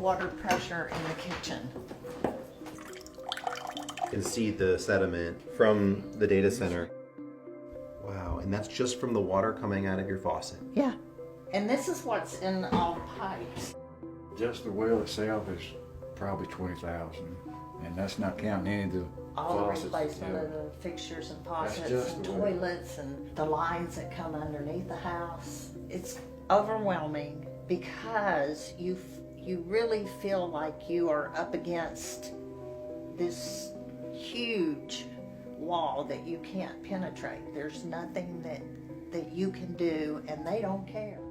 water pressure in the kitchen. You can see the sediment from the data center. Wow, and that's just from the water coming out of your faucet. Yeah. And this is what's in all pipes. Just the well itself is probably 20,000, and that's not counting any of the All the faucets. replacement Yeah. of the fixtures and That's faucets just and the way. toilets and the lines that come underneath the house. It's overwhelming because you really feel like you are up against this huge wall that you can't penetrate. There's nothing that you can do, and they don't care.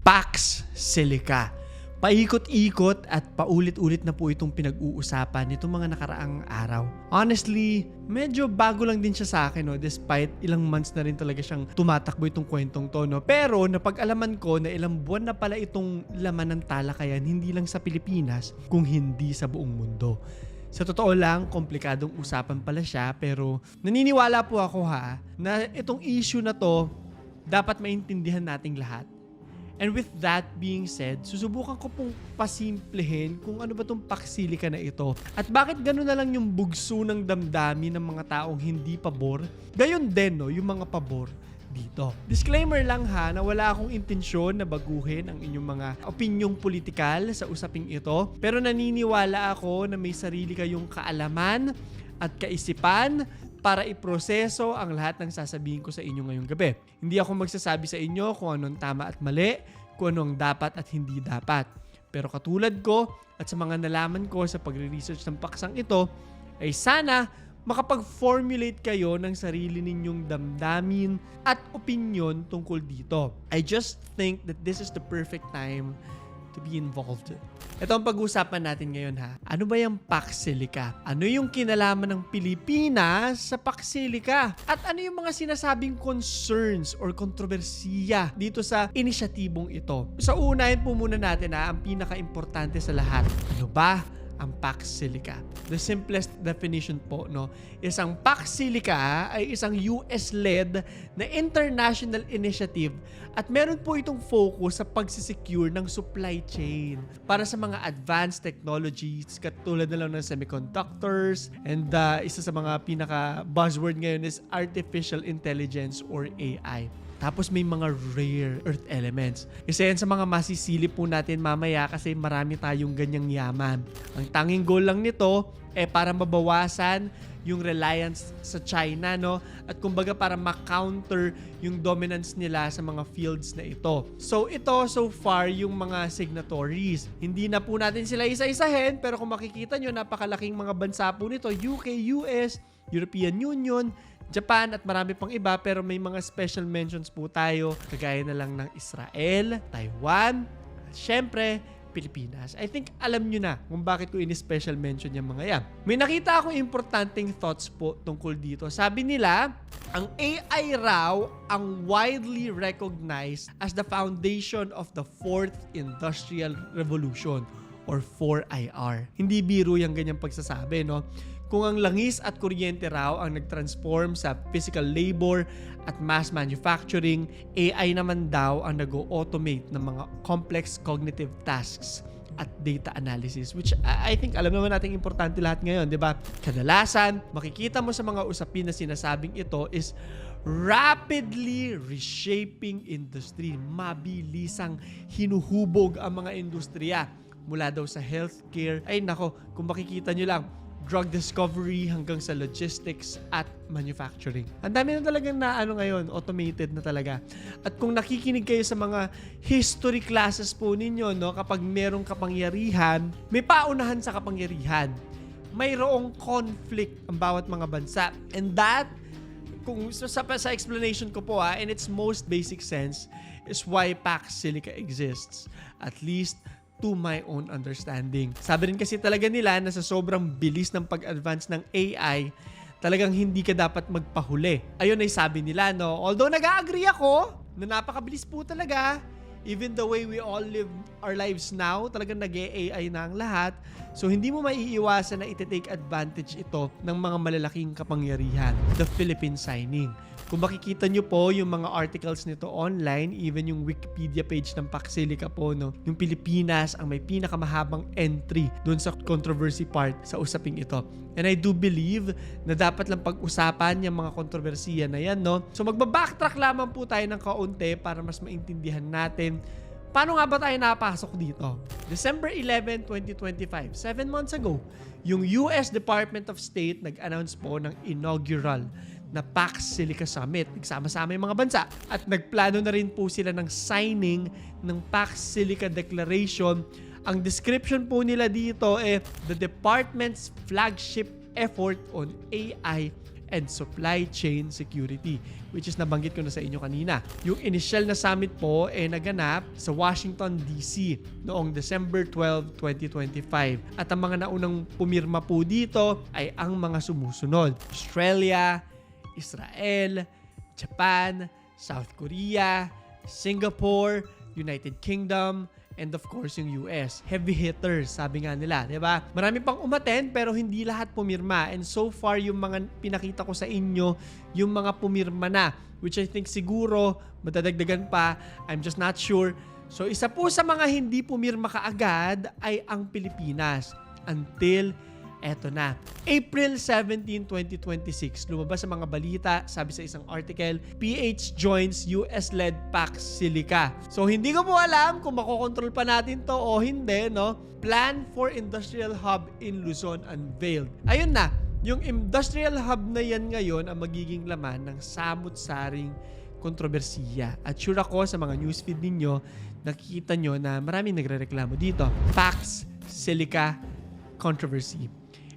Pax Silica. Paikot-ikot at paulit-ulit na po itong pinag-uusapan nitong mga nakaraang araw. Honestly, medyo bago lang din siya sa akin, no? Despite ilang months na rin talaga siyang tumatakbo itong kwentong to. No? Pero napag-alaman ko na ilang buwan na pala itong laman ng talakayan, hindi lang sa Pilipinas, kung hindi sa buong mundo. Sa totoo lang, komplikadong usapan pala siya, pero naniniwala po ako na itong issue na to dapat maintindihan nating lahat. And with that being said, susubukan ko pong pasimplehin kung ano ba itong Pax Silica na ito at bakit gano'n na lang yung bugso ng damdamin ng mga taong hindi pabor. Gayon din, no, yung mga pabor dito. Disclaimer lang na wala akong intensyon na baguhin ang inyong mga opinyong politikal sa usaping ito, pero naniniwala ako na may sarili kayong kaalaman at kaisipan para iproseso ang lahat ng sasabihin ko sa inyo ngayong gabi. Hindi ako magsasabi sa inyo kung anong tama at mali, kung anong dapat at hindi dapat. Pero katulad ko at sa mga nalaman ko sa pagre-research ng paksang ito, ay sana makapag-formulate kayo ng sarili ninyong damdamin at opinion tungkol dito. I just think that this is the perfect time to be involved. Ito ang pag-uusapan natin ngayon Ano ba yung Pax Silica? Ano yung kinalaman ng Pilipinas sa Pax Silica? At ano yung mga sinasabing concerns or kontrobersiya dito sa inisyatibong ito? Sa unahin po muna natin ang pinaka-importante sa lahat. Ano ba ang Pax Silica? The simplest definition po, no, is ang Pax Silica ay isang US-led na international initiative at meron po itong focus sa pagsisecure ng supply chain para sa mga advanced technologies katulad na lang ng semiconductors and isa sa mga pinaka-buzzword ngayon is artificial intelligence or AI. Tapos may mga rare earth elements. Isa yan sa mga masisilip po natin mamaya kasi marami tayong ganyang yaman. Ang tanging goal lang nito para mabawasan yung reliance sa China, no? At kumbaga para ma-counter yung dominance nila sa mga fields na ito. So ito, so far, yung mga signatories. Hindi na po natin sila isa-isahin, pero kung makikita nyo, napakalaking mga bansa po nito. UK, US, European Union, Japan at marami pang iba, pero may mga special mentions po tayo kagaya na lang ng Israel, Taiwan, at syempre Pilipinas. I think alam nyo na kung bakit ko ini-special mention yung mga yan. May nakita akong importanteng thoughts po tungkol dito. Sabi nila, ang AI raw ang widely recognized as the foundation of the Fourth Industrial Revolution or 4IR. Hindi biro yung ganyang pagsasabi, no? Kung ang langis at kuryente raw ang nag-transform sa physical labor at mass manufacturing, AI naman daw ang nag-automate ng mga complex cognitive tasks at data analysis, which I think alam naman natin importante lahat ngayon, di ba? Kadalasan, makikita mo sa mga usapin na sinasabing ito is rapidly reshaping industry. Mabilisang hinuhubog ang mga industriya mula daw sa healthcare. Ay nako, kung makikita nyo lang, drug discovery hanggang sa logistics at manufacturing. Ang dami na talagang ngayon, automated na talaga. At kung nakikinig kayo sa mga history classes po ninyo, no, kapag merong kapangyarihan, may paunahan sa kapangyarihan. Mayroong conflict ang bawat mga bansa. And that, kung sa explanation ko po in its most basic sense, is why Pax Silica exists. At least to my own understanding. Sabi rin kasi talaga nila na sa sobrang bilis ng pag-advance ng AI, talagang hindi ka dapat magpahuli. Ayun ay sabi nila, no? Although nag-agree ako na napakabilis po talaga, even the way we all live our lives now, talagang nag-AI na ang lahat. So hindi mo maiiwasan na iti-take advantage ito ng mga malalaking kapangyarihan. The Philippine signing. Kung makikita nyo po yung mga articles nito online, even yung Wikipedia page ng Pax Silica po, no, yung Pilipinas ang may pinakamahabang entry dun sa controversy part sa usaping ito. And I do believe na dapat lang pag-usapan yung mga kontrobersiya na yan, no? So magbabacktrack lamang po tayo ng kaunti para mas maintindihan natin paano nga ba tayo napasok dito. December 11, 2025, 7 months ago, yung US Department of State nag-announce po ng inaugural na Pax Silica Summit. Nagsama-sama yung mga bansa at nagplano na rin po sila ng signing ng Pax Silica Declaration. Ang description po nila dito the department's flagship effort on AI and supply chain security, which is nabanggit ko na sa inyo kanina. Yung initial na summit po naganap sa Washington, D.C. noong December 12, 2025. At ang mga naunang pumirma po dito ay ang mga sumusunod: Australia, Israel, Japan, South Korea, Singapore, United Kingdom, and of course yung US. Heavy hitters, sabi nga nila, di ba? Marami pang umattend pero hindi lahat pumirma. And so far, yung mga pinakita ko sa inyo, yung mga pumirma na, which I think siguro madadagdagan pa. I'm just not sure. So isa po sa mga hindi pumirma kaagad ay ang Pilipinas. Until eto na. April 17, 2026, lumabas sa mga balita, sabi sa isang article, PH joins US-led Pax Silica. So, hindi ko po alam kung makokontrol pa natin to o hindi, no? Plan for Industrial Hub in Luzon unveiled. Ayun na, yung industrial hub na yan ngayon ang magiging laman ng samut-saring kontrobersiya. At sure ako sa mga newsfeed ninyo, nakikita nyo na maraming nagrereklamo dito. Pax Silica controversy.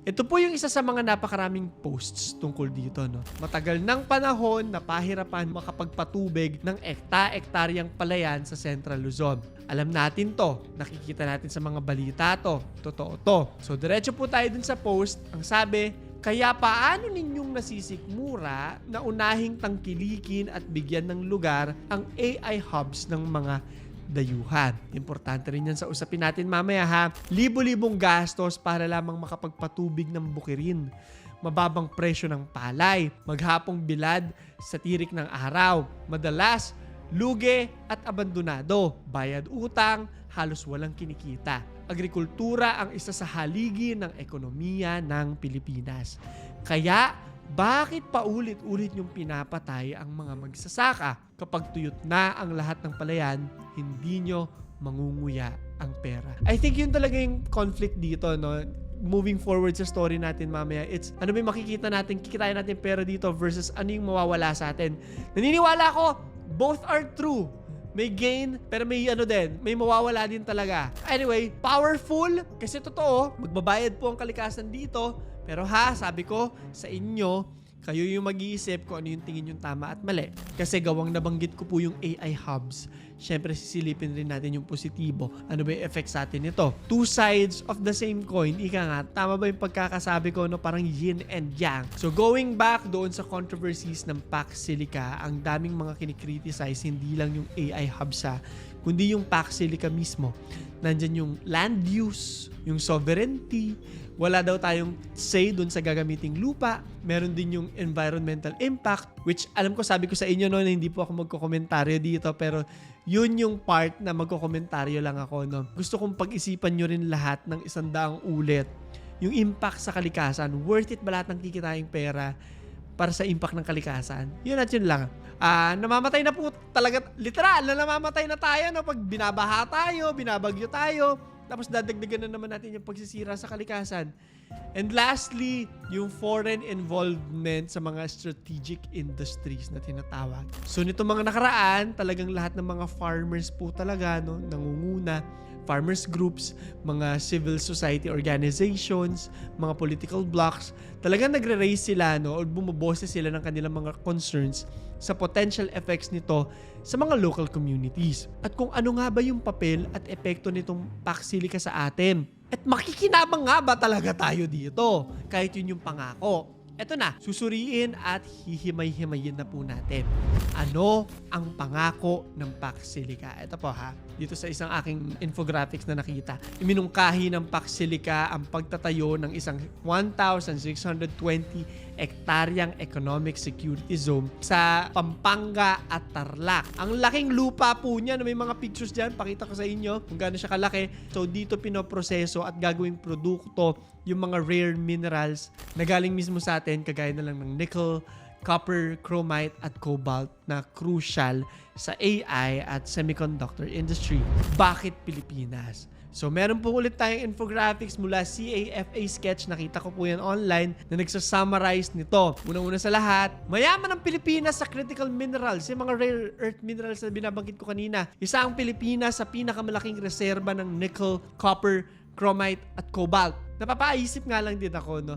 Ito po yung isa sa mga napakaraming posts tungkol dito, no? Matagal ng panahon na pahirapan makapagpatubig ng ekta-ektaryang palayan sa Central Luzon. Alam natin to, nakikita natin sa mga balita to, totoo to. So diretso po tayo dun sa post, ang sabi, kaya paano ninyong nasisikmura na unahing tangkilikin at bigyan ng lugar ang AI hubs ng mga dayuhan. Importante rin yan sa usapin natin mamaya ha. Libo-libong gastos para lamang makapagpatubig ng bukirin. Mababang presyo ng palay. Maghapong bilad sa tirik ng araw. Madalas, luge at abandonado. Bayad utang, halos walang kinikita. Agrikultura ang isa sa haligi ng ekonomiya ng Pilipinas. Kaya, bakit paulit-ulit yung pinapatay ang mga magsasaka? Kapag tuyot na ang lahat ng palayan, hindi nyo mangunguya ang pera. I think yun talaga yung conflict dito, no? Moving forward sa story natin mamaya, it's ano ba yung makikita natin, kikitain natin pera dito versus ano yung mawawala sa atin. Naniniwala ko, both are true. May gain, pero may ano din, may mawawala din talaga. Anyway, powerful, kasi totoo, magbabayad po ang kalikasan dito. Pero sabi ko sa inyo, kayo yung mag-iisip kung ano yung tingin yung tama at mali. Kasi gawang nabanggit ko po yung AI hubs. Siyempre, sisilipin rin natin yung positibo. Ano ba yung effect sa atin nito? Two sides of the same coin. Ika nga, tama ba yung pagkakasabi ko, no? Parang yin and yang. So, going back doon sa controversies ng Pax Silica, ang daming mga kinikriticize, hindi lang yung AI hubs kundi yung Pax Silica mismo. Nandyan yung land use, yung sovereignty, wala daw tayong say dun sa gagamiting lupa. Meron din yung environmental impact, which alam ko, sabi ko sa inyo no, na hindi po ako magkokomentaryo dito, pero yun yung part na magkokomentaryo lang ako. No? Gusto kong pag-isipan nyo rin lahat ng 100 ulit. Yung impact sa kalikasan, worth it ba lahat ng kikitaing pera para sa impact ng kalikasan? Yun at yun lang. Namamatay na po talaga, literal na namamatay na tayo no? Pag binabaha tayo, binabagyo tayo, tapos dadagdagan na naman natin yung pagsisira sa kalikasan. And lastly, yung foreign involvement sa mga strategic industries na tinatawag. So nito mga nakaraan, talagang lahat ng mga farmers po talaga no, nangunguna. Farmers groups, mga civil society organizations, mga political blocs, talagang nagre-raise sila no, o bumuboses sila ng kanilang mga concerns sa potential effects nito sa mga local communities. At kung ano nga ba yung papel at epekto nitong Pax Silica sa atin. At makikinabang nga ba talaga tayo dito? Kahit yun yung pangako. Eto na, susuriin at hihimay-himayin na po natin. Ano ang pangako ng Pax Silica? Ito po dito sa isang aking infographics na nakita. Iminungkahi ng Pax Silica ang pagtatayo ng isang 1,620 hektaryang economic security zone sa Pampanga at Tarlac. Ang laking lupa po niya, may mga pictures dyan, pakita ko sa inyo kung gaano siya kalaki. So dito pinoproseso at gagawing produkto yung mga rare minerals na galing mismo sa atin, kagaya na lang ng nickel, copper, chromite at cobalt na crucial sa AI at semiconductor industry. Bakit Pilipinas? So meron po ulit tayong infographics mula CAFA Sketch, nakita ko po yan online, na nagsasummarize nito. Unang-una sa lahat, mayaman ang Pilipinas sa critical minerals, yung mga rare earth minerals na binabanggit ko kanina. Isa ang Pilipinas sa pinakamalaking reserba ng nickel, copper, chromite at cobalt. Napapaisip nga lang din ako, no?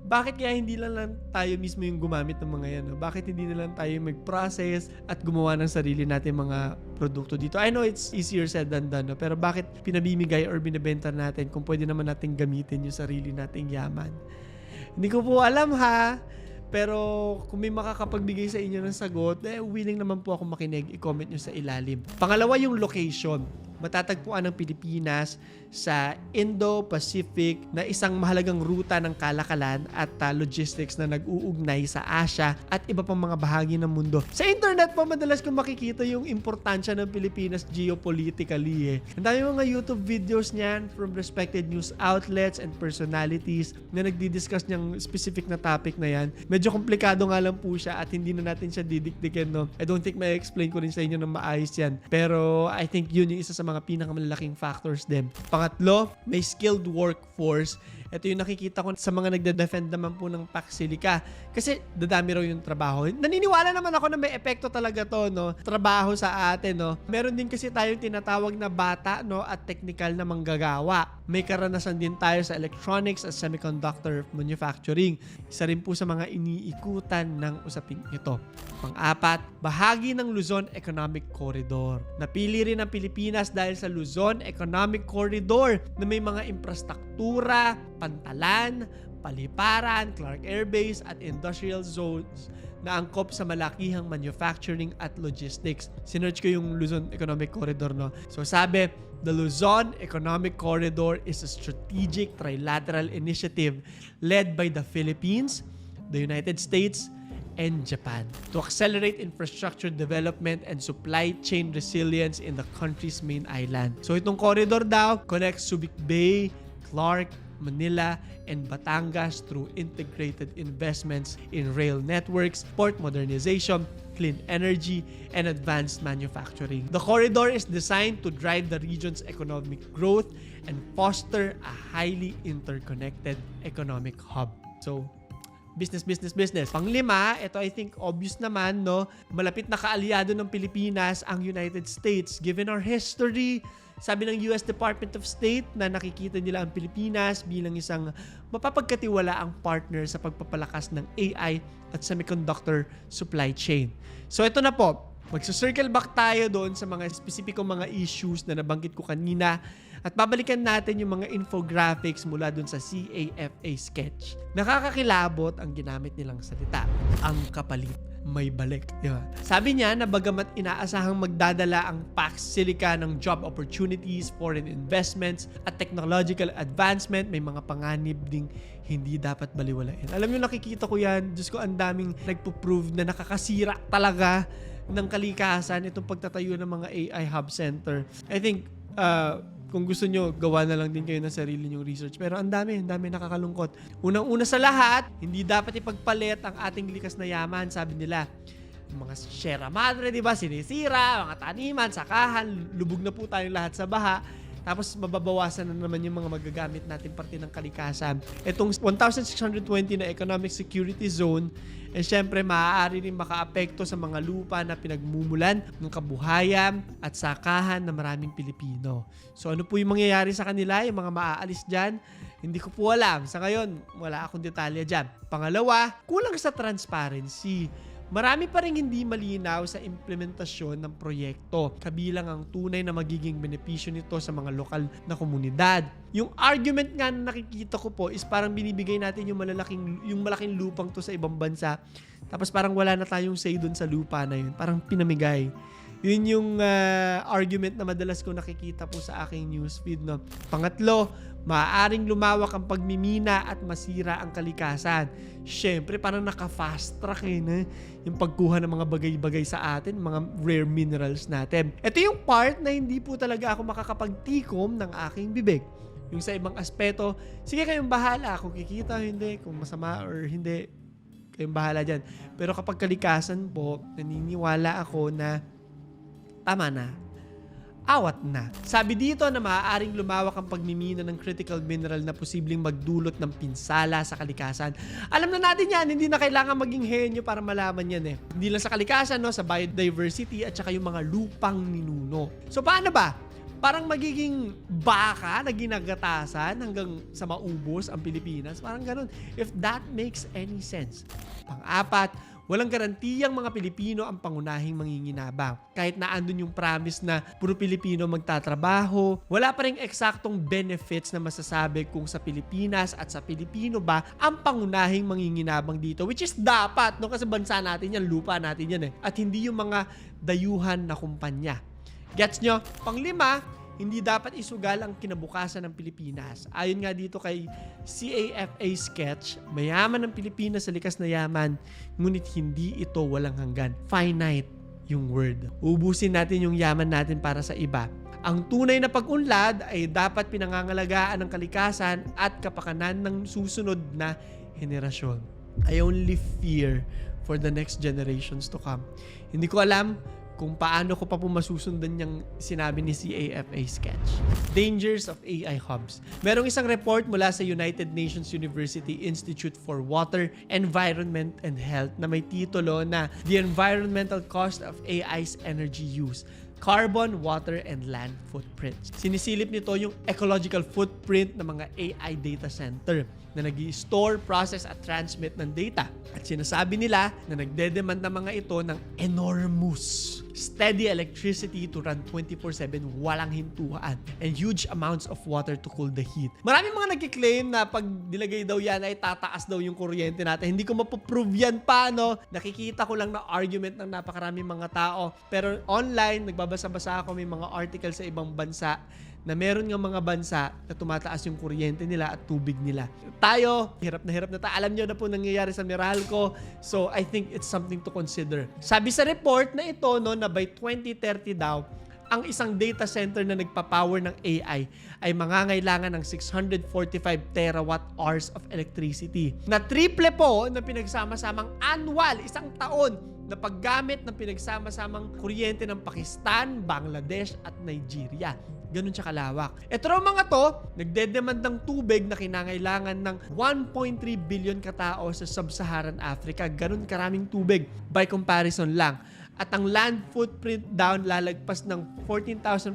Bakit kaya hindi lang tayo mismo yung gumamit ng mga yan? No? Bakit hindi na lang tayo mag-process at gumawa ng sarili natin mga produkto dito? I know it's easier said than done, no? Pero bakit pinabimigay or binibenta natin kung pwede naman natin gamitin yung sarili nating yaman? Hindi ko po alam, ha? Pero kung may makakapagbigay sa inyo ng sagot, willing naman po ako makinig. I-comment nyo sa ilalim. Pangalawa, yung location. Matatagpuan ng Pilipinas sa Indo-Pacific na isang mahalagang ruta ng kalakalan at logistics na nag-uugnay sa Asia at iba pang mga bahagi ng mundo. Sa internet po, madalas kong makikita yung importansya ng Pilipinas geopolitically. Ang dami mga YouTube videos niyan from respected news outlets and personalities na nagdi-discuss niyang specific na topic na yan. Medyo komplikado nga lang po siya at hindi na natin siya didikdikin, no? I don't think may explain ko rin sa inyo ng maayos yan. Pero I think yun yung isa sa mga pinakamalalaking factors din. Pangatlo, may skilled workforce. Ito yung nakikita ko sa mga nagde-defend naman po ng Pax Silica. Kasi dadami raw yung trabaho. Naniniwala naman ako na may epekto talaga to, no? Trabaho sa atin, no? Meron din kasi tayong tinatawag na bata, no? At technical na manggagawa. May karanasan din tayo sa electronics at semiconductor manufacturing. Isa rin po sa mga iniikutan ng usaping ito. Pang-apat, bahagi ng Luzon Economic Corridor. Napili rin ang Pilipinas dahil sa Luzon Economic Corridor na may mga infrastruktura, pantalan, paliparan, Clark Air Base at industrial zones na angkop sa malakihang manufacturing at logistics. Sinearch ko yung Luzon Economic Corridor, no? So sabi, the Luzon Economic Corridor is a strategic trilateral initiative led by the Philippines, the United States, and Japan to accelerate infrastructure development and supply chain resilience in the country's main island. So itong corridor daw connects Subic Bay, Clark, Manila, and Batangas through integrated investments in rail networks, port modernization, clean energy, and advanced manufacturing. The corridor is designed to drive the region's economic growth and foster a highly interconnected economic hub. So, business. Panglima, ito I think obvious naman, no? Malapit na kaalyado ng Pilipinas ang United States. Given our history, sabi ng US Department of State na nakikita nila ang Pilipinas bilang isang mapapagkatiwalaang partner sa pagpapalakas ng AI at semiconductor supply chain. So ito na po, magsa-circle back tayo doon sa mga spesipikong mga issues na nabanggit ko kanina at babalikan natin yung mga infographics mula doon sa CAFA Sketch. Nakakakilabot ang ginamit nilang salita, ang kapalit may balik. Diba? Sabi niya na bagamat inaasahang magdadala ang Pax Silica ng job opportunities, foreign investments, at technological advancement, may mga panganib ding hindi dapat baliwalain. Alam niyo, nakikita ko yan. Diyos ko, ang daming nagpo-prove na nakakasira talaga ng kalikasan itong pagtatayo ng mga AI hub center. I think, kung gusto nyo, gawa na lang din kayo ng sarili nyong research. Pero ang dami nakakalungkot. Unang-una sa lahat, hindi dapat ipagpalit ang ating likas na yaman, sabi nila. Mga Sierra Madre, di ba? Sinisira, mga taniman, sakahan, lubog na po tayong lahat sa baha. Tapos mababawasan na naman yung mga magagamit natin parte ng kalikasan. Itong 1,620 na economic security zone, syempre maaari rin makaapekto sa mga lupa na pinagmumulan ng kabuhayan at sakahan ng maraming Pilipino. So ano po yung mangyayari sa kanila, yung mga maaalis dyan? Hindi ko po alam. Sa ngayon, wala akong detalye dyan. Pangalawa, kulang sa transparency. Marami pa rin hindi malinaw sa implementasyon ng proyekto, kabilang ang tunay na magiging benepisyo nito sa mga lokal na komunidad. Yung argument nga na nakikita ko po is parang binibigay natin yung malaking lupang to sa ibang bansa, tapos parang wala na tayong say dun sa lupa na yun. Parang pinamigay. Yun yung argument na madalas ko nakikita po sa aking newsfeed, no? Pangatlo, maaaring lumawak ang pagmimina at masira ang kalikasan. Syempre, parang naka-fast track na yung pagkuha ng mga bagay-bagay sa atin, mga rare minerals natin. Ito yung part na hindi po talaga ako makakapagtikom ng aking bibig. Yung sa ibang aspeto, sige kayong bahala kung kikita, hindi, kung masama or hindi, kayong bahala dyan. Pero kapag kalikasan po, naniniwala ako na tama na. Awat na. Sabi dito na maaaring lumawak ang pagmimina ng critical mineral na posibleng magdulot ng pinsala sa kalikasan. Alam na natin yan, hindi na kailangan maging henyo para malaman yan eh. Hindi lang sa kalikasan, no, sa biodiversity at saka yung mga lupang ninuno. So paano ba? Parang magiging baka na ginagatasan hanggang sa maubos ang Pilipinas. Parang ganun. If that makes any sense. Pang-apat, walang garantiyang mga Pilipino ang pangunahing manginginabang. Kahit na andun yung promise na puro Pilipino magtatrabaho, wala pa rin eksaktong benefits na masasabi kung sa Pilipinas at sa Pilipino ba ang pangunahing manginginabang dito. Which is dapat, no? Kasi bansa natin yan, lupa natin yan eh. At hindi yung mga dayuhan na kumpanya. Gets nyo? Panglima, hindi dapat isugal ang kinabukasan ng Pilipinas. Ayon nga dito kay CAFA Sketch, mayaman ng Pilipinas sa likas na yaman, ngunit hindi ito walang hanggan. Finite yung word. Ubusin natin yung yaman natin para sa iba. Ang tunay na pag-unlad ay dapat pinangangalagaan ng kalikasan at kapakanan ng susunod na henerasyon. I only fear for the next generations to come. Hindi ko alam kung paano ko pa po masusundan yung sinabi ni CAFA Sketch. Dangers of AI hubs. Merong isang report mula sa United Nations University Institute for Water, Environment, and Health na may titulo na The Environmental Cost of AI's Energy Use. Carbon, water, and land footprints. Sinisilip nito yung ecological footprint ng mga AI data center na nag-i-store, process, at transmit ng data. At sinasabi nila na nagdedemand ng mga ito ng enormous steady electricity to run 24/7 walang hintuan and huge amounts of water to cool the heat. Maraming mga nagkiklaim na pag nilagay daw yan ay tataas daw yung kuryente natin. Hindi ko mapoprove yan pa, no? Nakikita ko lang na argument ng napakaraming mga tao. Pero online, nagbabasa-basa ako, may mga article sa ibang bansa na meron ng mga bansa na tumataas yung kuryente nila at tubig nila. Tayo, hirap na tayo. Alam nyo na po nangyayari sa Meralco. So, I think it's something to consider. Sabi sa report na ito, no, na by 2030 daw, ang isang data center na nagpapower ng AI ay mangangailangan ng 645 terawatt hours of electricity. Na triple po na pinagsama-samang annual, isang taon, na paggamit ng pinagsama-samang kuryente ng Pakistan, Bangladesh at Nigeria. Ganun siya kalawak. Ito raw mga to, nagdedemand ng tubig na kinangailangan ng 1.3 billion katao sa Sub-Saharan Africa. Ganun karaming tubig by comparison lang. At ang land footprint down lalagpas ng 14,500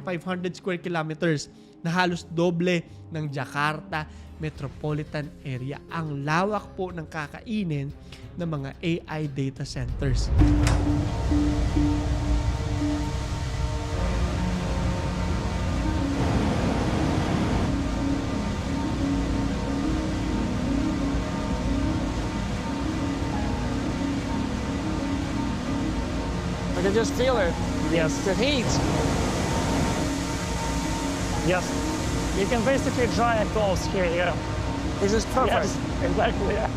square kilometers na halos doble ng Jakarta metropolitan area. Ang lawak po ng kakainin ng mga AI data centers. I can just feel it. Yes, the heat. Yes, you can basically dry clothes here. Yeah, this is perfect. Yes, exactly. Yeah.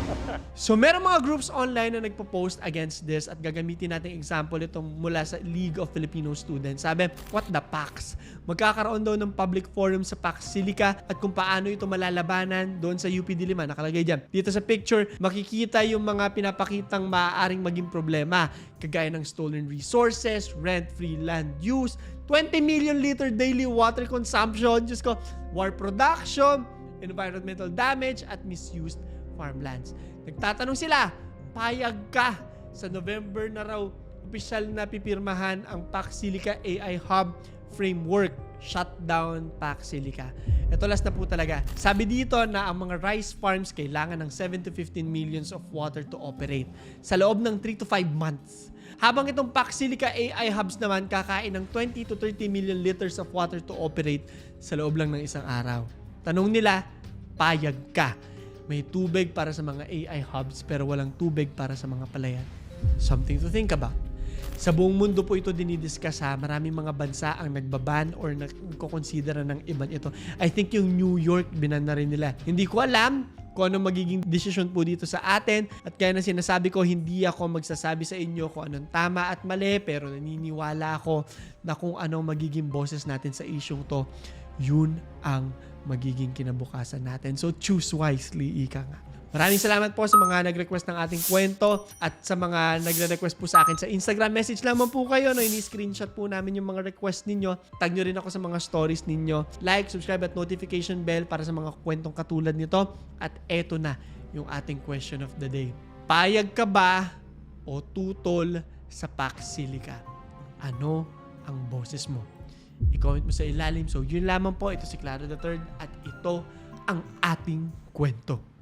So, meron mga groups online na nagpo-post against this at gagamitin natin example itong mula sa League of Filipino Students. Sabi, what the PAX? Magkakaroon daw ng public forum sa PAX Silica at kung paano ito malalabanan doon sa UP Diliman. Nakalagay dyan. Dito sa picture, makikita yung mga pinapakitang maaaring maging problema. Kagaya ng stolen resources, rent-free land use, 20 million liter daily water consumption, Diyos ko, war production, environmental damage, at misused farmlands. Nagtatanong sila, payag ka sa November na raw opisyal na pipirmahan ang PAX Silica AI Hub Framework. Shutdown PAX Silica. Ito last na po talaga. Sabi dito na ang mga rice farms kailangan ng 7 to 15 millions of water to operate sa loob ng 3 to 5 months. Habang itong PAX Silica AI Hubs naman kakain ng 20 to 30 million liters of water to operate sa loob lang ng isang araw. Tanong nila, payag ka. May tubig para sa mga AI hubs pero walang tubig para sa mga palayan. Something to think about. Sa buong mundo po ito dinidiscuss ha. Maraming mga bansa ang nagbaban or nagko-consider ng iban ito. I think yung New York binan na rin nila. Hindi ko alam kung ano magiging desisyon po dito sa atin. At kaya na sinasabi ko, hindi ako magsasabi sa inyo kung anong tama at mali, pero naniniwala ako na kung anong magiging boses natin sa isyong to, yun ang magiging kinabukasan natin. So choose wisely, ika nga. Maraming salamat po sa mga nag-request ng ating kwento at sa mga nagre-request po sa akin sa Instagram. Message lamang po kayo, no? Ini-screenshot po namin yung mga request ninyo. Tag nyo rin ako sa mga stories ninyo. Like, subscribe at notification bell para sa mga kwentong katulad nito. At eto na yung ating question of the day. Payag ka ba o tutol sa Pax Silica? Ano ang boses mo? I-comment mo sa ilalim. So yun lamang po. Ito si Clara III at ito ang ating kwento.